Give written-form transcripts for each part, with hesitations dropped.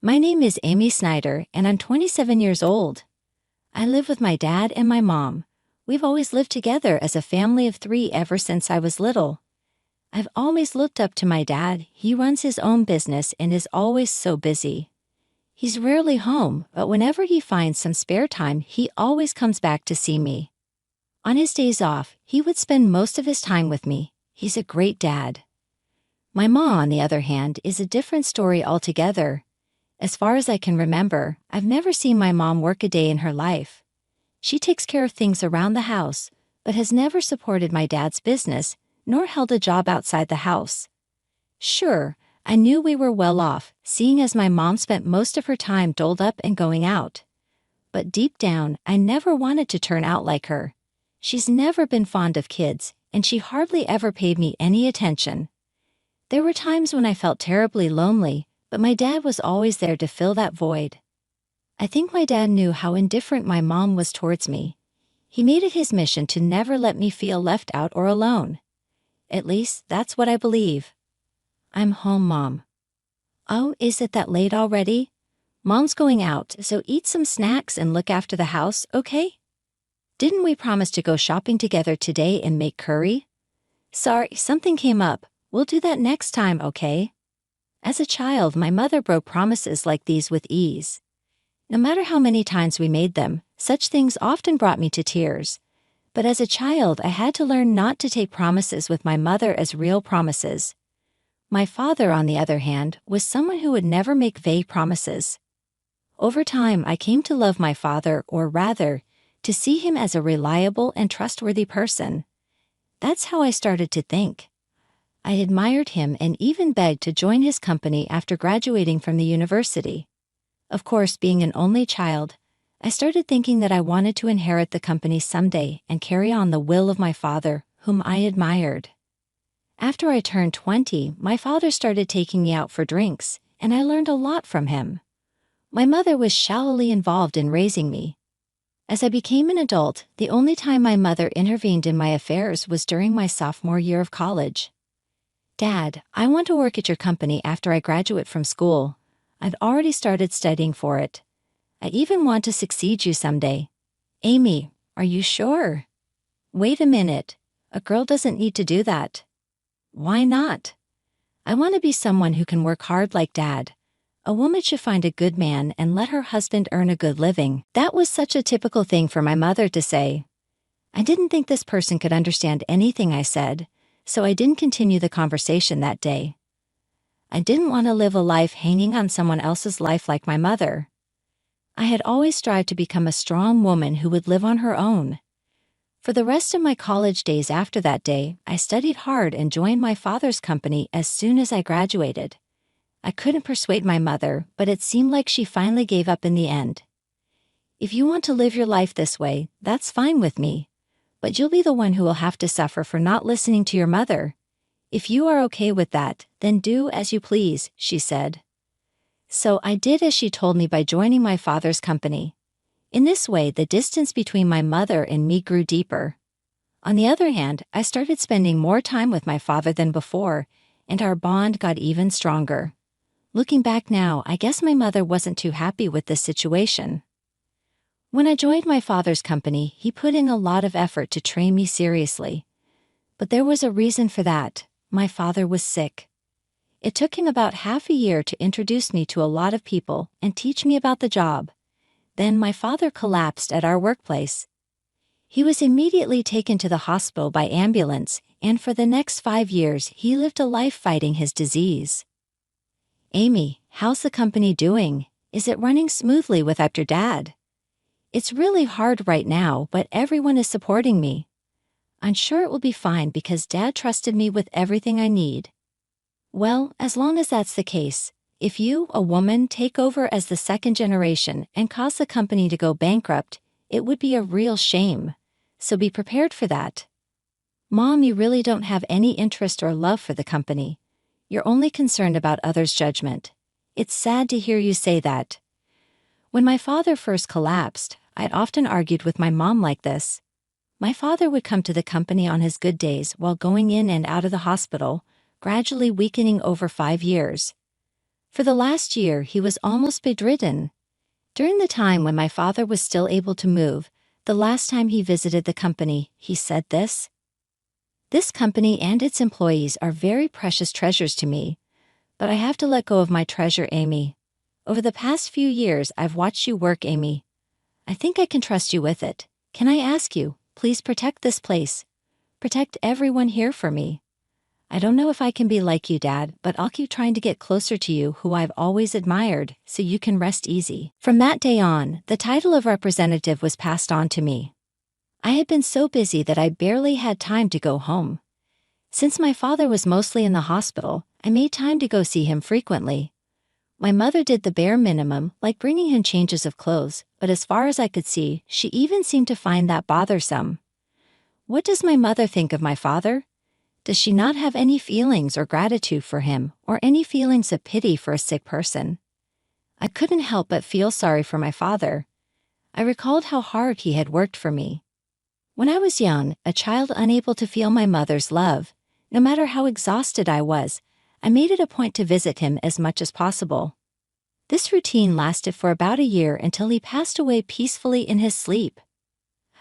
My name is Amy Snyder, and I'm 27 years old. I live with my dad and my mom. We've always lived together as a family of 3 ever since I was little. I've always looked up to my dad. He runs his own business and is always so busy. He's rarely home, but whenever he finds some spare time, he always comes back to see me. On his days off, he would spend most of his time with me. He's a great dad. My mom, on the other hand, is a different story altogether. As far as I can remember, I've never seen my mom work a day in her life. She takes care of things around the house, but has never supported my dad's business, nor held a job outside the house. Sure, I knew we were well off, seeing as my mom spent most of her time doled up and going out. But deep down, I never wanted to turn out like her. She's never been fond of kids, and she hardly ever paid me any attention. There were times when I felt terribly lonely, but my dad was always there to fill that void. I think my dad knew how indifferent my mom was towards me. He made it his mission to never let me feel left out or alone. At least, that's what I believe. I'm home, Mom. Oh, is it that late already? Mom's going out, so eat some snacks and look after the house, okay? Didn't we promise to go shopping together today and make curry? Sorry, something came up. We'll do that next time, okay? As a child, my mother broke promises like these with ease. No matter how many times we made them, such things often brought me to tears. But as a child, I had to learn not to take promises with my mother as real promises. My father, on the other hand, was someone who would never make vague promises. Over time, I came to love my father, or rather, to see him as a reliable and trustworthy person. That's how I started to think. I admired him and even begged to join his company after graduating from the university. Of course, being an only child, I started thinking that I wanted to inherit the company someday and carry on the will of my father, whom I admired. After I turned 20, my father started taking me out for drinks, and I learned a lot from him. My mother was shallowly involved in raising me. As I became an adult, the only time my mother intervened in my affairs was during my sophomore year of college. Dad, I want to work at your company after I graduate from school. I've already started studying for it. I even want to succeed you someday. Amy, are you sure? Wait a minute. A girl doesn't need to do that. Why not? I want to be someone who can work hard like Dad. A woman should find a good man and let her husband earn a good living. That was such a typical thing for my mother to say. I didn't think this person could understand anything I said, so I didn't continue the conversation that day. I didn't want to live a life hanging on someone else's life like my mother. I had always strived to become a strong woman who would live on her own. For the rest of my college days after that day, I studied hard and joined my father's company as soon as I graduated. I couldn't persuade my mother, but it seemed like she finally gave up in the end. If you want to live your life this way, that's fine with me. But you'll be the one who will have to suffer for not listening to your mother. If you are okay with that, then do as you please, she said. So I did as she told me by joining my father's company. In this way, the distance between my mother and me grew deeper. On the other hand, I started spending more time with my father than before, and our bond got even stronger. Looking back now, I guess my mother wasn't too happy with this situation. When I joined my father's company, he put in a lot of effort to train me seriously. But there was a reason for that. My father was sick. It took him about half a year to introduce me to a lot of people and teach me about the job. Then my father collapsed at our workplace. He was immediately taken to the hospital by ambulance, and for the next 5 years he lived a life fighting his disease. Amy, how's the company doing? Is it running smoothly without your dad? It's really hard right now, but everyone is supporting me. I'm sure it will be fine because Dad trusted me with everything I need. Well, as long as that's the case, if you, a woman, take over as the second generation and cause the company to go bankrupt, it would be a real shame. So be prepared for that. Mom, you really don't have any interest or love for the company. You're only concerned about others' judgment. It's sad to hear you say that. When my father first collapsed, I'd often argued with my mom like this. My father would come to the company on his good days while going in and out of the hospital, gradually weakening over 5 years. For the last year, he was almost bedridden. During the time when my father was still able to move, the last time he visited the company, he said this: "This company and its employees are very precious treasures to me, but I have to let go of my treasure, Amy. Over the past few years, I've watched you work, Amy. I think I can trust you with it. Can I ask you, please protect this place. Protect everyone here for me. I don't know if I can be like you, Dad, but I'll keep trying to get closer to you, who I've always admired, so you can rest easy." From that day on, the title of representative was passed on to me. I had been so busy that I barely had time to go home. Since my father was mostly in the hospital, I made time to go see him frequently. My mother did the bare minimum, like bringing him changes of clothes, but as far as I could see, she even seemed to find that bothersome. What does my mother think of my father? Does she not have any feelings or gratitude for him, or any feelings of pity for a sick person? I couldn't help but feel sorry for my father. I recalled how hard he had worked for me. When I was young, a child unable to feel my mother's love, no matter how exhausted I was, I made it a point to visit him as much as possible. This routine lasted for about a year until he passed away peacefully in his sleep.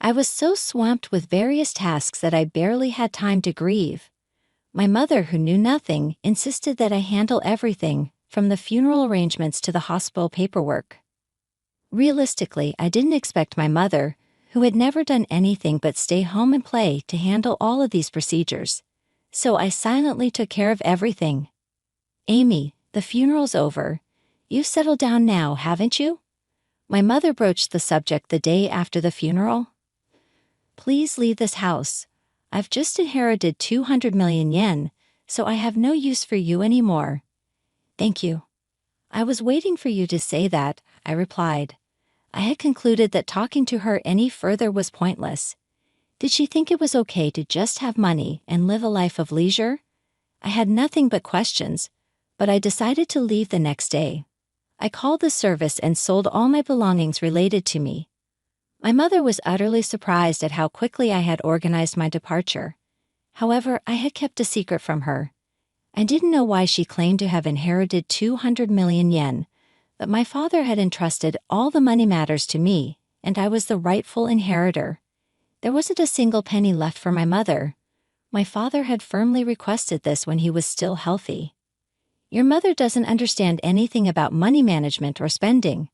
I was so swamped with various tasks that I barely had time to grieve. My mother, who knew nothing, insisted that I handle everything, from the funeral arrangements to the hospital paperwork. Realistically, I didn't expect my mother, who had never done anything but stay home and play, to handle all of these procedures. So I silently took care of everything. "Amy, the funeral's over. You've settled down now, haven't you?" My mother broached the subject the day after the funeral. "Please leave this house. I've just inherited 200 million yen, so I have no use for you anymore." "Thank you. I was waiting for you to say that," I replied. I had concluded that talking to her any further was pointless. Did she think it was okay to just have money and live a life of leisure? I had nothing but questions, but I decided to leave the next day. I called the service and sold all my belongings related to me. My mother was utterly surprised at how quickly I had organized my departure. However, I had kept a secret from her. I didn't know why she claimed to have inherited 200 million yen, but my father had entrusted all the money matters to me, and I was the rightful inheritor. There wasn't a single penny left for my mother. My father had firmly requested this when he was still healthy. "Your mother doesn't understand anything about money management or spending.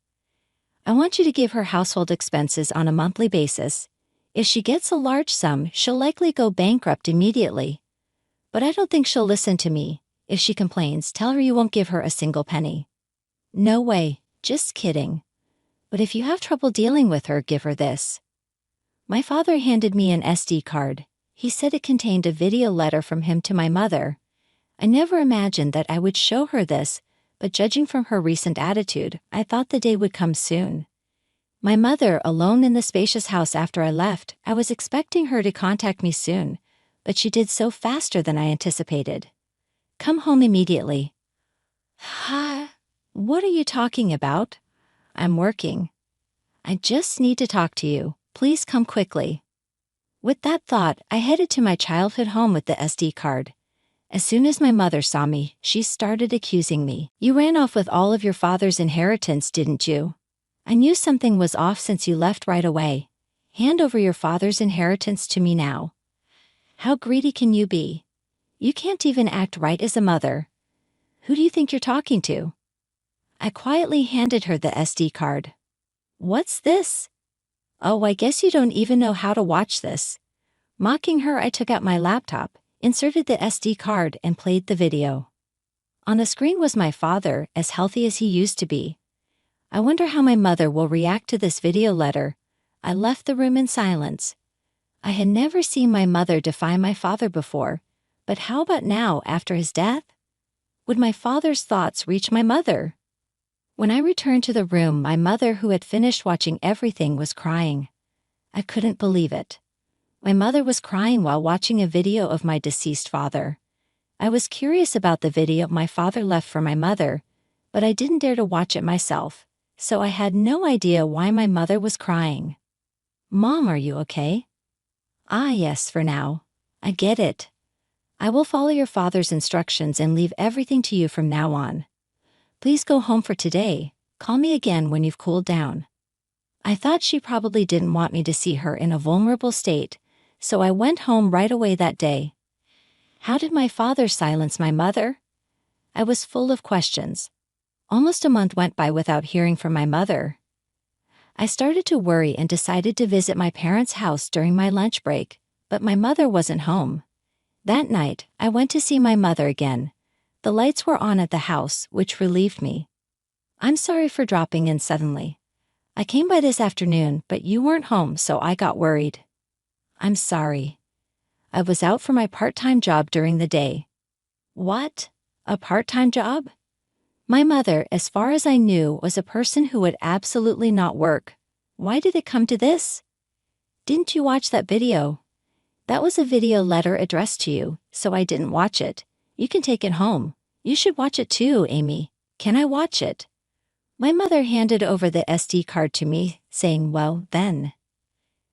I want you to give her household expenses on a monthly basis. If she gets a large sum, she'll likely go bankrupt immediately. But I don't think she'll listen to me. If she complains, tell her you won't give her a single penny." "No way, just kidding. But if you have trouble dealing with her, give her this." My father handed me an SD card. He said it contained a video letter from him to my mother. I never imagined that I would show her this, but judging from her recent attitude, I thought the day would come soon. My mother, alone in the spacious house after I left, I was expecting her to contact me soon, but she did so faster than I anticipated. "Come home immediately." "Hi, what are you talking about?" "I'm working." "I just need to talk to you. Please come quickly." With that thought, I headed to my childhood home with the SD card. As soon as my mother saw me, she started accusing me. "You ran off with all of your father's inheritance, didn't you? I knew something was off since you left right away. Hand over your father's inheritance to me now. How greedy can you be? You can't even act right as a mother. Who do you think you're talking to?" I quietly handed her the SD card. "What's this?" "Oh, I guess you don't even know how to watch this." Mocking her, I took out my laptop, inserted the SD card, and played the video. On the screen was my father, as healthy as he used to be. I wonder how my mother will react to this video letter. I left the room in silence. I had never seen my mother defy my father before, but how about now, after his death? Would my father's thoughts reach my mother? When I returned to the room, my mother, who had finished watching everything, was crying. I couldn't believe it. My mother was crying while watching a video of my deceased father. I was curious about the video my father left for my mother, but I didn't dare to watch it myself, so I had no idea why my mother was crying. "Mom, are you okay?" "Ah, yes, for now. I get it. I will follow your father's instructions and leave everything to you from now on. Please go home for today. Call me again when you've cooled down. I thought she probably didn't want me to see her in a vulnerable state, so I went home right away that day. How did my father silence my mother? I was full of questions. Almost a month went by without hearing from my mother. I started to worry and decided to visit my parents' house during my lunch break, but my mother wasn't home. That night, I went to see my mother again. The lights were on at the house, which relieved me. I'm sorry for dropping in suddenly. I came by this afternoon, but you weren't home, so I got worried. I'm sorry. I was out for my part-time job during the day. What? A part-time job? My mother, as far as I knew, was a person who would absolutely not work. Why did it come to this? Didn't you watch that video? That was a video letter addressed to you, so I didn't watch it. You can take it home. You should watch it too, Amy. Can I watch it? My mother handed over the SD card to me, saying, well, then.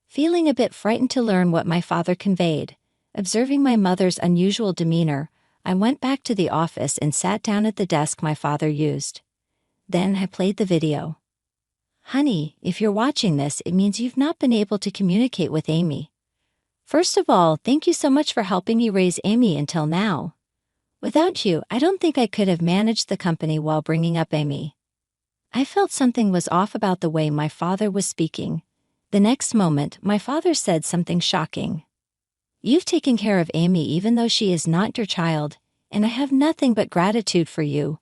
Feeling a bit frightened to learn what my father conveyed, observing my mother's unusual demeanor, I went back to the office and sat down at the desk my father used. Then I played the video. Honey, if you're watching this, it means you've not been able to communicate with Amy. First of all, thank you so much for helping me raise Amy until now. Without you, I don't think I could have managed the company while bringing up Amy. I felt something was off about the way my father was speaking. The next moment, my father said something shocking. You've taken care of Amy even though she is not your child, and I have nothing but gratitude for you,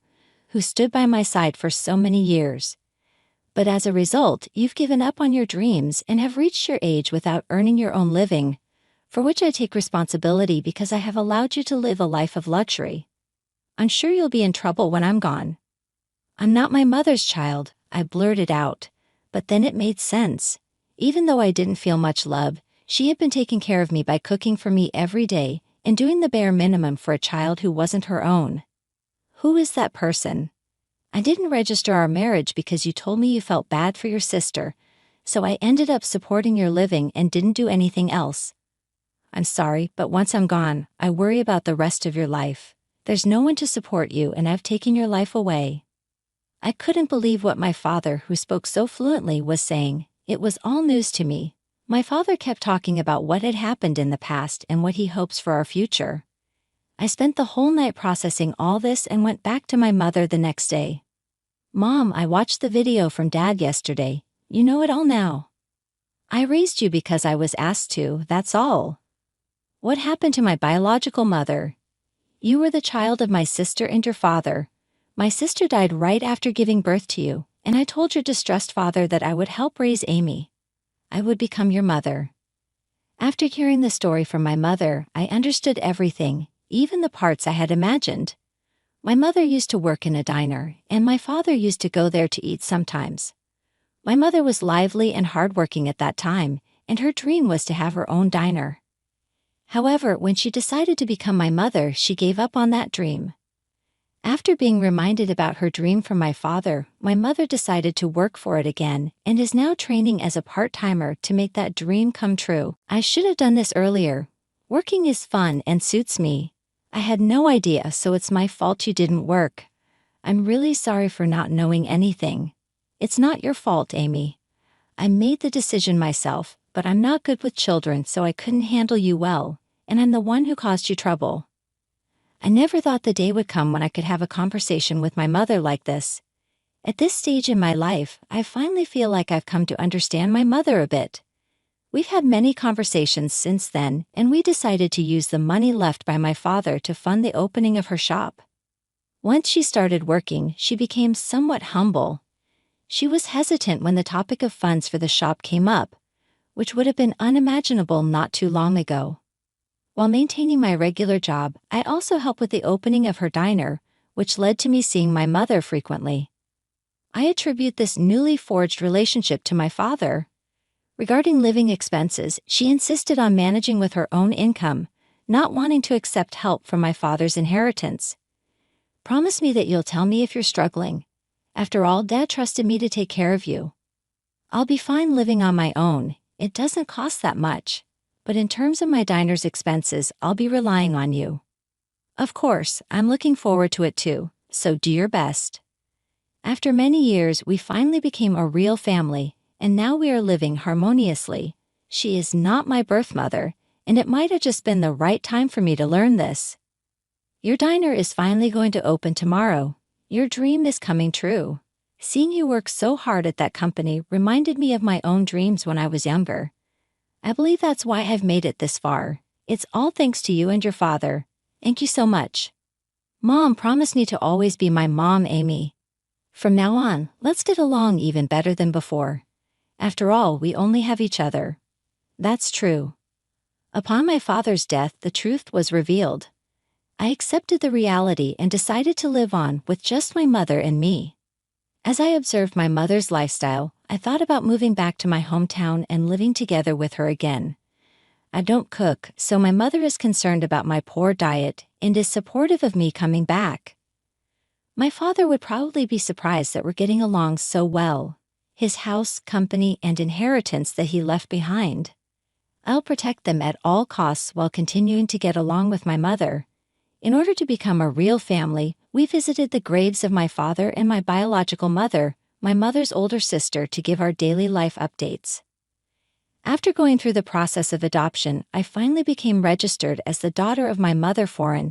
who stood by my side for so many years. But as a result, you've given up on your dreams and have reached your age without earning your own living, for which I take responsibility because I have allowed you to live a life of luxury. I'm sure you'll be in trouble when I'm gone. I'm not my mother's child, I blurted out, but then it made sense. Even though I didn't feel much love, she had been taking care of me by cooking for me every day and doing the bare minimum for a child who wasn't her own. Who is that person? I didn't register our marriage because you told me you felt bad for your sister, so I ended up supporting your living and didn't do anything else. I'm sorry, but once I'm gone, I worry about the rest of your life. There's no one to support you and I've taken your life away. I couldn't believe what my father, who spoke so fluently, was saying. It was all news to me. My father kept talking about what had happened in the past and what he hopes for our future. I spent the whole night processing all this and went back to my mother the next day. Mom, I watched the video from Dad yesterday. You know it all now. I raised you because I was asked to, that's all. What happened to my biological mother? You were the child of my sister and your father. My sister died right after giving birth to you, and I told your distressed father that I would help raise Amy. I would become your mother. After hearing the story from my mother, I understood everything, even the parts I had imagined. My mother used to work in a diner, and my father used to go there to eat sometimes. My mother was lively and hardworking at that time, and her dream was to have her own diner. However, when she decided to become my mother, she gave up on that dream. After being reminded about her dream from my father, my mother decided to work for it again and is now training as a part-timer to make that dream come true. I should have done this earlier. Working is fun and suits me. I had no idea, so it's my fault you didn't work. I'm really sorry for not knowing anything. It's not your fault, Amy. I made the decision myself, but I'm not good with children, so I couldn't handle you well, and I'm the one who caused you trouble. I never thought the day would come when I could have a conversation with my mother like this. At this stage in my life, I finally feel like I've come to understand my mother a bit. We've had many conversations since then, and we decided to use the money left by my father to fund the opening of her shop. Once she started working, she became somewhat humble. She was hesitant when the topic of funds for the shop came up, which would have been unimaginable not too long ago. While maintaining my regular job, I also helped with the opening of her diner, which led to me seeing my mother frequently. I attribute this newly forged relationship to my father. Regarding living expenses, she insisted on managing with her own income, not wanting to accept help from my father's inheritance. Promise me that you'll tell me if you're struggling. After all, Dad trusted me to take care of you. I'll be fine living on my own. It doesn't cost that much. But in terms of my diner's expenses, I'll be relying on you. Of course, I'm looking forward to it too, so do your best. After many years, we finally became a real family, and now we are living harmoniously. She is not my birth mother, and it might have just been the right time for me to learn this. Your diner is finally going to open tomorrow. Your dream is coming true. Seeing you work so hard at that company reminded me of my own dreams when I was younger. I believe that's why I've made it this far. It's all thanks to you and your father. Thank you so much. Mom promised me to always be my mom, Amy. From now on, let's get along even better than before. After all, we only have each other. That's true. Upon my father's death, the truth was revealed. I accepted the reality and decided to live on with just my mother and me. As I observed my mother's lifestyle, I thought about moving back to my hometown and living together with her again. I don't cook, so my mother is concerned about my poor diet and is supportive of me coming back. My father would probably be surprised that we're getting along so well. His house, company, and inheritance that he left behind. I'll protect them at all costs while continuing to get along with my mother. In order to become a real family, we visited the graves of my father and my biological mother, my mother's older sister, to give our daily life updates. After going through the process of adoption, I finally became registered as the daughter of my mother foreign,